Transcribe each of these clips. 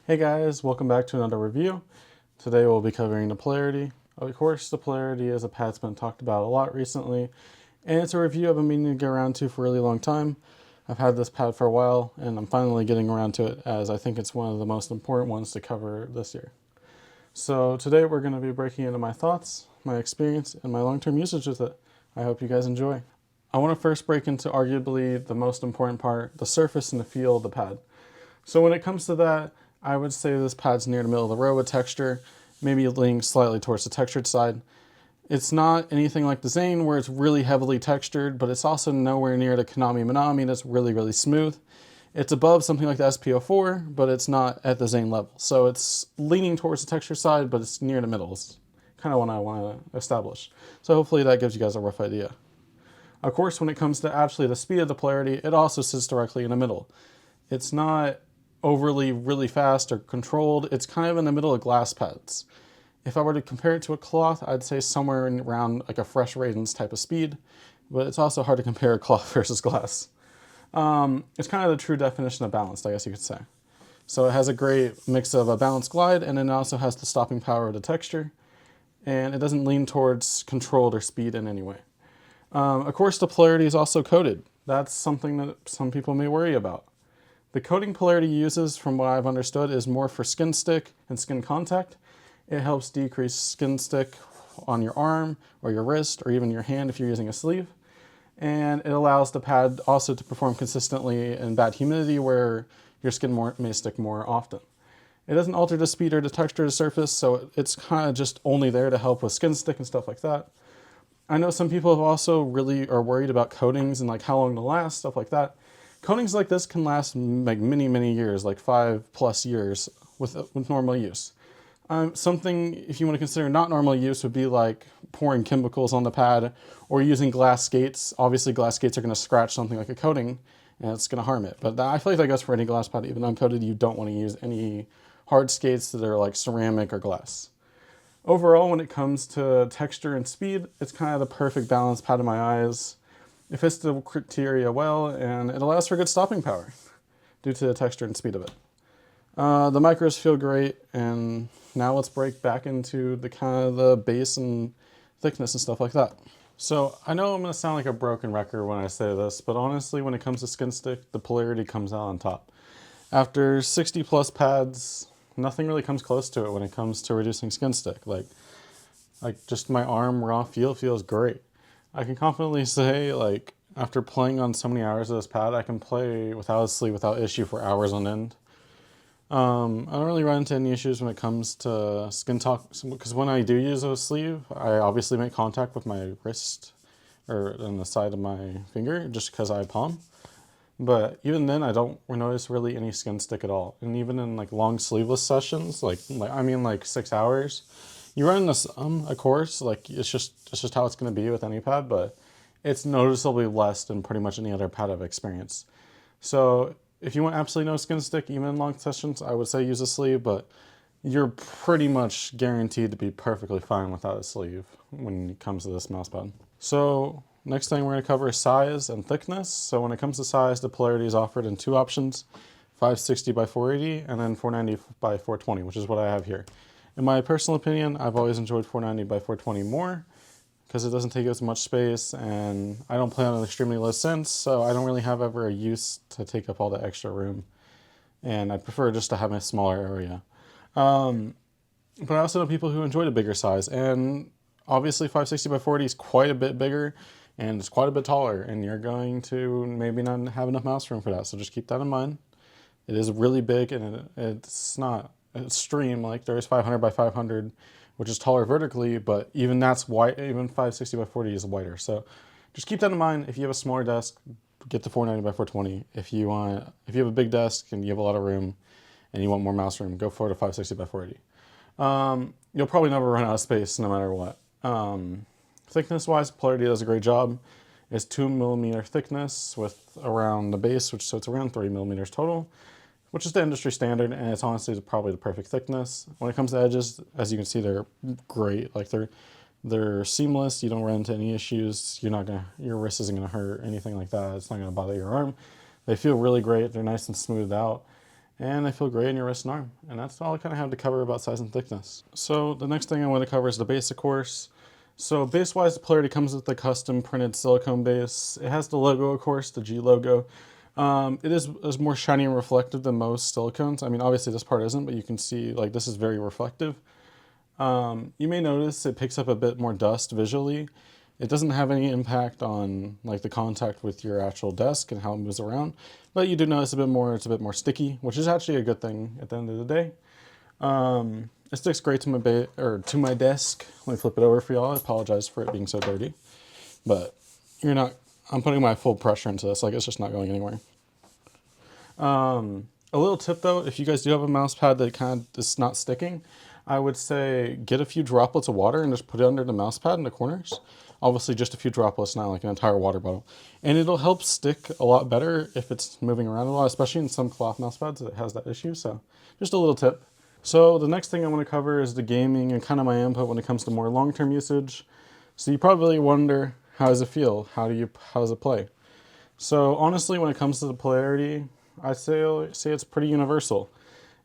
Hey guys, welcome back to another review. Today we'll be covering the Polarity. Of course, the Polarity is a pad that's been talked about a lot recently, and it's a review I've been meaning to get around to for a really long time. I've had this pad for a while, and I'm finally getting around to it as I think it's one of the most important ones to cover this year. So today we're going to be breaking into my thoughts, my experience, and my long-term usage with it. I hope you guys enjoy. I want to first break into arguably the most important part, the surface and the feel of the pad. So when it comes to that, I would say this pad's near the middle of the road with texture, maybe leaning slightly towards the textured side. It's not anything like the Zane where it's really heavily textured, but it's also nowhere near the Konami Minami that's really, really smooth. It's above something like the SP04, but it's not at the Zane level. So it's leaning towards the texture side, but it's near the middle. It's kind of what I want to establish. So hopefully that gives you guys a rough idea. Of course, when it comes to actually the speed of the Polarity, it also sits directly in the middle. It's not overly really fast or controlled. It's kind of in the middle of glass pads. If I were to compare it to a cloth, I'd say somewhere around like a Fresh Raisins type of speed, but it's also hard to compare cloth versus glass. It's kind of the true definition of balanced, I guess you could say. So it has a great mix of a balanced glide, and then it also has the stopping power of the texture, and it doesn't lean towards controlled or speed in any way. Of course, the Polarity is also coated. That's something that some people may worry about. The coating Polarity uses, from what I've understood, is more for skin stick and skin contact. It helps decrease skin stick on your arm or your wrist or even your hand if you're using a sleeve. And it allows the pad also to perform consistently in bad humidity where your skin may stick more often. It doesn't alter the speed or the texture of the surface, so it's kind of just only there to help with skin stick and stuff like that. I know some people have also really are worried about coatings and like how long they'll last, stuff like that. Coatings like this can last like many years, like 5+ years with normal use. Something, if you want to consider not normal use, would be like pouring chemicals on the pad or using glass skates. Obviously, glass skates are going to scratch something like a coating, and it's going to harm it. But I feel like that goes for any glass pad, even uncoated. You don't want to use any hard skates that are like ceramic or glass. Overall, when it comes to texture and speed, it's kind of the perfect balance pad in my eyes. It fits the criteria well, and it allows for good stopping power due to the texture and speed of it. The micros feel great, and now let's break back into the kind of the base and thickness and stuff like that. So I know I'm going to sound like a broken record when I say this, but honestly, when it comes to skin stick, the Polarity comes out on top. After 60+ pads, nothing really comes close to it when it comes to reducing skin stick. Like just my arm raw feel feels great. I can confidently say, like, after playing on so many hours of this pad, I can play without a sleeve, without issue for hours on end. I don't really run into any issues when it comes to skin talk, because when I do use a sleeve, I obviously make contact with my wrist or on the side of my finger, just because I palm. But even then, I don't notice really any skin stick at all. And even in like long sleeveless sessions, like 6 hours, you run this of course, like it's just how it's going to be with any pad, but it's noticeably less than pretty much any other pad I've experienced. So if you want absolutely no skin stick, even in long sessions, I would say use a sleeve, but you're pretty much guaranteed to be perfectly fine without a sleeve when it comes to this mouse pad. So next thing we're going to cover is size and thickness. So when it comes to size, the Polarity is offered in two options, 560 by 480 and then 490 by 420, which is what I have here. In my personal opinion, I've always enjoyed 490 by 420 more because it doesn't take as much space, and I don't play on an extremely low sense, so I don't really have ever a use to take up all the extra room, and I prefer just to have a smaller area. But I also know people who enjoy a bigger size, and obviously 560 by 40 is quite a bit bigger, and it's quite a bit taller, and you're going to maybe not have enough mouse room for that, so just keep that in mind. It is really big, and it's not extreme, like there's 500 by 500, which is taller vertically, but even that's wide, even 560 by 40 is wider. So just keep that in mind. If you have a smaller desk, get the 490 by 420. If you have a big desk and you have a lot of room and you want more mouse room, go for the 560 by 480. You'll probably never run out of space no matter what. Thickness wise, Polarity does a great job. It's 2mm thickness with around the base, so it's around 3mm total, which is the industry standard, and it's honestly probably the perfect thickness. When it comes to edges, as you can see, they're great. Like they're seamless. You don't run into any issues. Your wrist isn't gonna hurt, anything like that. It's not gonna bother your arm. They feel really great. They're nice and smoothed out. and they feel great in your wrist and arm. And that's all I kind of have to cover about size and thickness. So the next thing I want to cover is the base, of course. So base-wise, the Polarity comes with the custom printed silicone base. It has the logo, of course, the G logo. It is more shiny and reflective than most silicones. I mean, obviously this part isn't, but you can see like this is very reflective. You may notice it picks up a bit more dust visually. It doesn't have any impact on like the contact with your actual desk and how it moves around, but you do notice a bit more, it's a bit more sticky, which is actually a good thing at the end of the day. It sticks great to my desk. Let me flip it over for y'all. I apologize for it being so dirty, but I'm putting my full pressure into this, like it's just not going anywhere. A little tip though, if you guys do have a mouse pad that kind of is not sticking, I would say get a few droplets of water and just put it under the mouse pad in the corners. Obviously just a few droplets, not like an entire water bottle. And it'll help stick a lot better if it's moving around a lot, especially in some cloth mouse pads that has that issue. So just a little tip. So the next thing I want to cover is the gaming and kind of my input when it comes to more long-term usage. So you probably wonder, how does it feel? How does it play? So honestly, when it comes to the Polarity, I say it's pretty universal.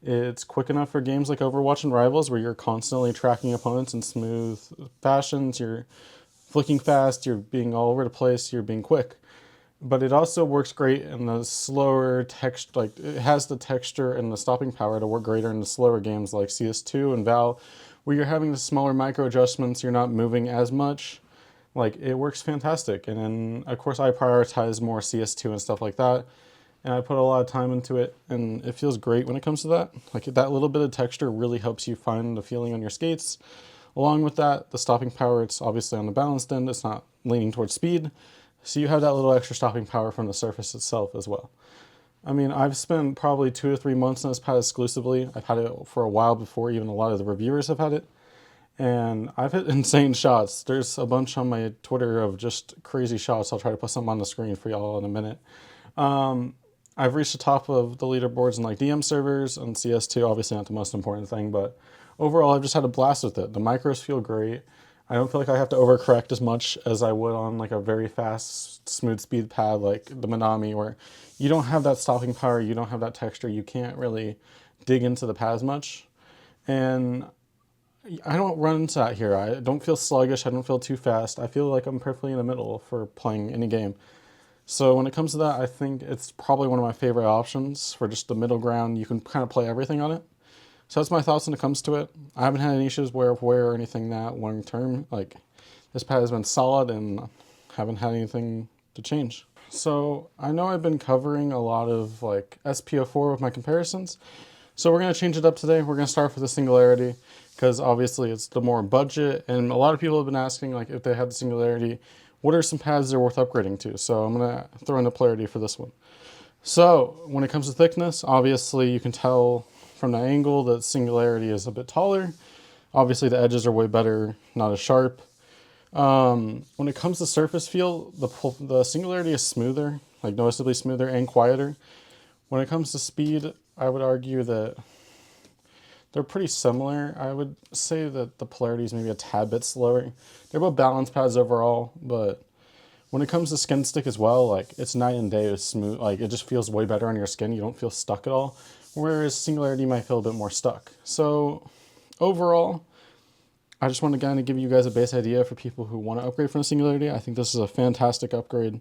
It's quick enough for games like Overwatch and Rivals where you're constantly tracking opponents in smooth fashions, you're flicking fast, you're being all over the place, you're being quick. But it also works great in the slower text, like it has the texture and the stopping power to work greater in the slower games like CS2 and Val, where you're having the smaller micro adjustments, you're not moving as much. Like it works fantastic. And then of course I prioritize more CS2 and stuff like that. And I put a lot of time into it and it feels great when it comes to that. Like that little bit of texture really helps you find the feeling on your skates. Along with that, the stopping power, it's obviously on the balanced end, it's not leaning towards speed. So you have that little extra stopping power from the surface itself as well. I mean, I've spent probably 2 to 3 months on this pad exclusively. I've had it for a while before even a lot of the reviewers have had it. And I've hit insane shots. There's a bunch on my Twitter of just crazy shots. I'll try to put some on the screen for y'all in a minute. I've reached the top of the leaderboards in like DM servers and CS2, obviously not the most important thing, but overall I've just had a blast with it. The micros feel great. I don't feel like I have to overcorrect as much as I would on like a very fast, smooth speed pad like the Minami, where you don't have that stopping power, you don't have that texture, you can't really dig into the pad as much. And I don't run into that here. I don't feel sluggish, I don't feel too fast. I feel like I'm perfectly in the middle for playing any game. So when it comes to that, I think it's probably one of my favorite options for just the middle ground. You can kind of play everything on it. So that's my thoughts when it comes to it. I haven't had any issues wear or anything that long term. Like this pad has been solid and haven't had anything to change. So I know I've been covering a lot of like SPO4 with my comparisons. So we're going to change it up today. We're going to start with the Singularity because obviously it's the more budget. And a lot of people have been asking like if they had the Singularity, what are some pads they're worth upgrading to? So I'm going to throw in the Polarity for this one. So when it comes to thickness, obviously you can tell from the angle that Singularity is a bit taller. Obviously the edges are way better, not as sharp. When it comes to surface feel, the Singularity is smoother, like noticeably smoother and quieter. When it comes to speed, I would argue that they're pretty similar. I would say that the Polarity is maybe a tad bit slower. They're both balance pads overall, but when it comes to skin stick as well, like it's night and day. It's smooth, like it just feels way better on your skin. You don't feel stuck at all. Whereas Singularity might feel a bit more stuck. So overall, I just want to kind of give you guys a base idea for people who want to upgrade from the Singularity. I think this is a fantastic upgrade.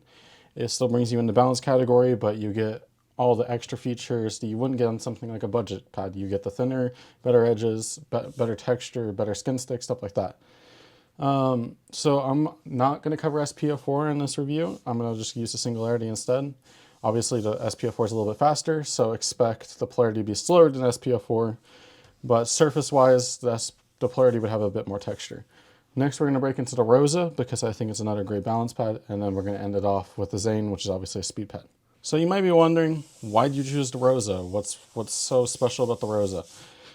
It still brings you in the balance category, but you get all the extra features that you wouldn't get on something like a budget pad. You get the thinner, better edges, better texture, better skin stick, stuff like that. So I'm not going to cover SPO4 in this review. I'm going to just use the Singularity instead. Obviously the SPO4 is a little bit faster, so expect the Polarity to be slower than SPO4, but surface-wise, the Polarity would have a bit more texture. Next, we're going to break into the Rosa, because I think it's another great balance pad, and then we're going to end it off with the Zane, which is obviously a speed pad. So you might be wondering, why did you choose the Rosa? What's so special about the Rosa?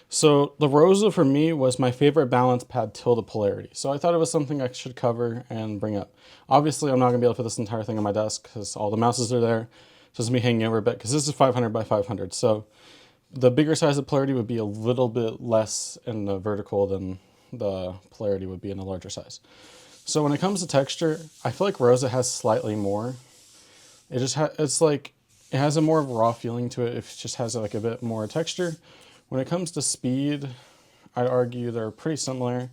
So the Rosa for me was my favorite balance pad till the Polarity. So I thought it was something I should cover and bring up. Obviously, I'm not going to be able to put this entire thing on my desk because all the mouses are there. So it's me hanging over a bit because this is 500 by 500. So the bigger size of Polarity would be a little bit less in the vertical than the Polarity would be in a larger size. So when it comes to texture, I feel like Rosa has slightly more. It's like It has a more raw feeling to it. It just has like a bit more texture. When it comes to speed, I'd argue they're pretty similar.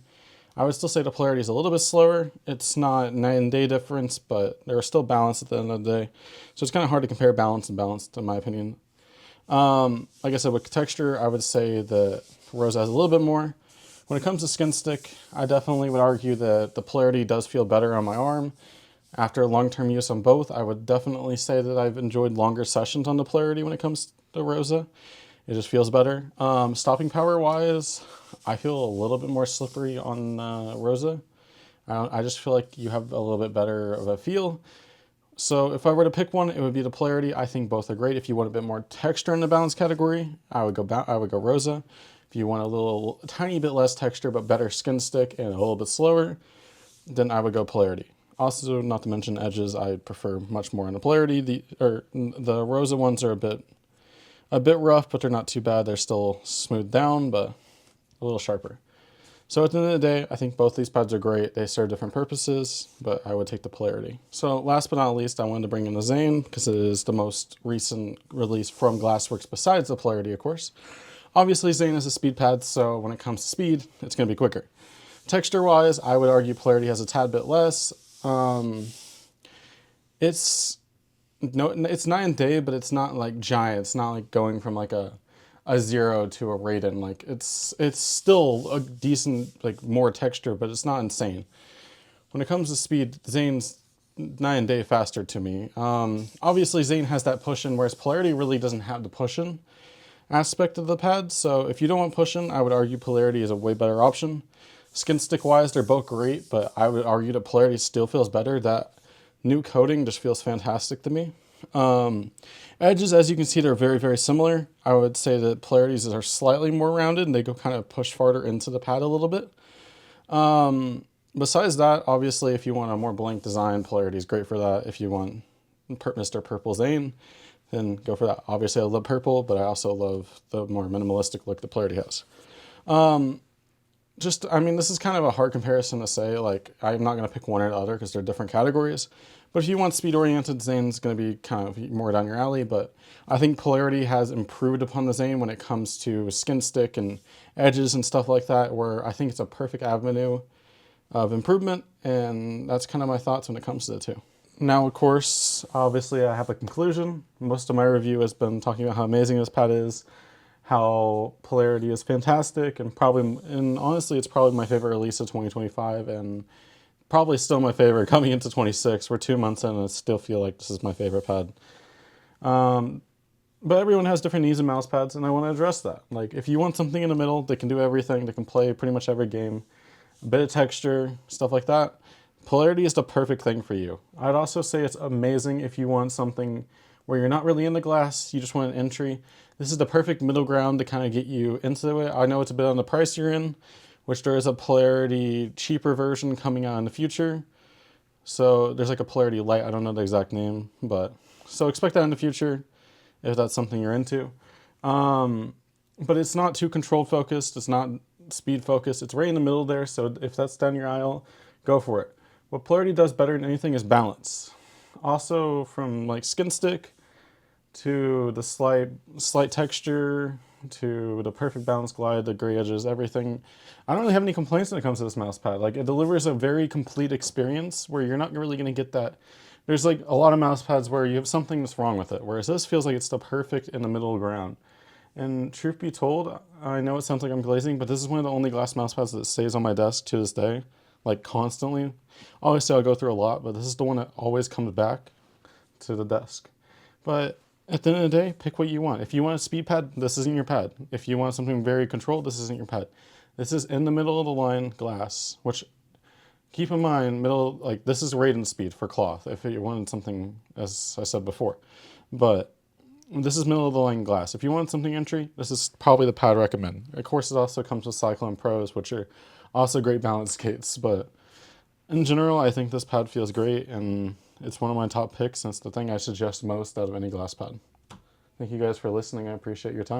I would still say the Polarity is a little bit slower. It's not night and day difference, but they're still balanced at the end of the day. So it's kind of hard to compare balance and balanced, in my opinion. Like I said, with texture, I would say that Rosa has a little bit more. When it comes to skin stick, I definitely would argue that the Polarity does feel better on my arm. After long-term use on both, I would definitely say that I've enjoyed longer sessions on the Polarity when it comes to Rosa. It just feels better. Stopping power wise, I feel a little bit more slippery on Rosa. I just feel like you have a little bit better of a feel. So if I were to pick one, it would be the Polarity. I think both are great. If you want a bit more texture in the balance category, I would go Rosa. If you want a tiny bit less texture but better skin stick and a little bit slower, then I would go Polarity. Also, not to mention edges, I prefer much more on the Polarity. The Rosa ones are a bit rough, but they're not too bad. They're still smoothed down, but a little sharper. So at the end of the day, I think both these pads are great. They serve different purposes, but I would take the Polarity. So last but not least, I wanted to bring in the Zane because it is the most recent release from Glsswrks besides the Polarity, of course. Obviously, Zane is a speed pad, so when it comes to speed, it's going to be quicker. Texture-wise, I would argue Polarity has a tad bit less. It's night and day, but it's not like giant. It's not like going from like a 0 to a Raiden. Like it's still a decent, like more texture, but it's not insane. When it comes to speed, Zane's night and day faster to me. Obviously Zane has that push-in, whereas Polarity really doesn't have the push-in aspect of the pad. So if you don't want push-in, I would argue Polarity is a way better option. Skin stick wise, they're both great, but I would argue that Polarity still feels better. That new coating just feels fantastic to me. Edges, as you can see, they're very, very similar. I would say that Polarities are slightly more rounded and they go kind of push farther into the pad a little bit. Besides that, obviously, if you want a more blank design, Polarity is great for that. If you want Mr. Purple Zane, then go for that. Obviously, I love purple, but I also love the more minimalistic look that Polarity has. I mean, this is kind of a hard comparison to say. Like, I'm not going to pick one or the other because they're different categories. But if you want speed-oriented, Zane's going to be kind of more down your alley. But I think Polarity has improved upon the Zane when it comes to skin stick and edges and stuff like that, where I think it's a perfect avenue of improvement. And that's kind of my thoughts when it comes to the two. Now, of course, obviously I have a conclusion. Most of my review has been talking about how amazing this pad is, how Polarity is fantastic, and honestly, it's probably my favorite release of 2025, and probably still my favorite coming into 26. We're 2 months in, and I still feel like this is my favorite pad. But everyone has different needs in mouse pads, and I want to address that. Like, if you want something in the middle that can do everything, that can play pretty much every game, a bit of texture, stuff like that, Polarity is the perfect thing for you. I'd also say it's amazing if you want something where you're not really in the glass, you just want an entry. This is the perfect middle ground to kind of get you into it. I know it's a bit on the price you're in, which there is a Polarity cheaper version coming out in the future. So there's like a Polarity Lite, I don't know the exact name, but so expect that in the future if that's something you're into. But it's not too controlled focused, it's not speed focused, it's right in the middle there, so if that's down your aisle, go for it. What Polarity does better than anything is balance. Also, from like skin stick to the slight texture to the perfect balance glide, the gray edges, everything. I don't really have any complaints when it comes to this mouse pad. Like, it delivers a very complete experience where you're not really going to get that. There's like a lot of mouse pads where you have something that's wrong with it, whereas this feels like it's the perfect in the middle ground. And truth be told, I know it sounds like I'm glazing, but this is one of the only glass mouse pads that stays on my desk to this day, like constantly. Obviously, I'll go through a lot, but this is the one that always comes back to the desk. But at the end of the day, pick what you want. If you want a speed pad, this isn't your pad. If you want something very controlled, this isn't your pad. This is in the middle of the line glass, which, keep in mind, this is Raiden speed for cloth, if you wanted something, as I said before. But this is middle of the line glass. If you want something entry, this is probably the pad I recommend. Of course, it also comes with Cyclone Pros, which are also great balance skates, but in general, I think this pad feels great, and it's one of my top picks, and it's the thing I suggest most out of any glass pad. Thank you guys for listening. I appreciate your time.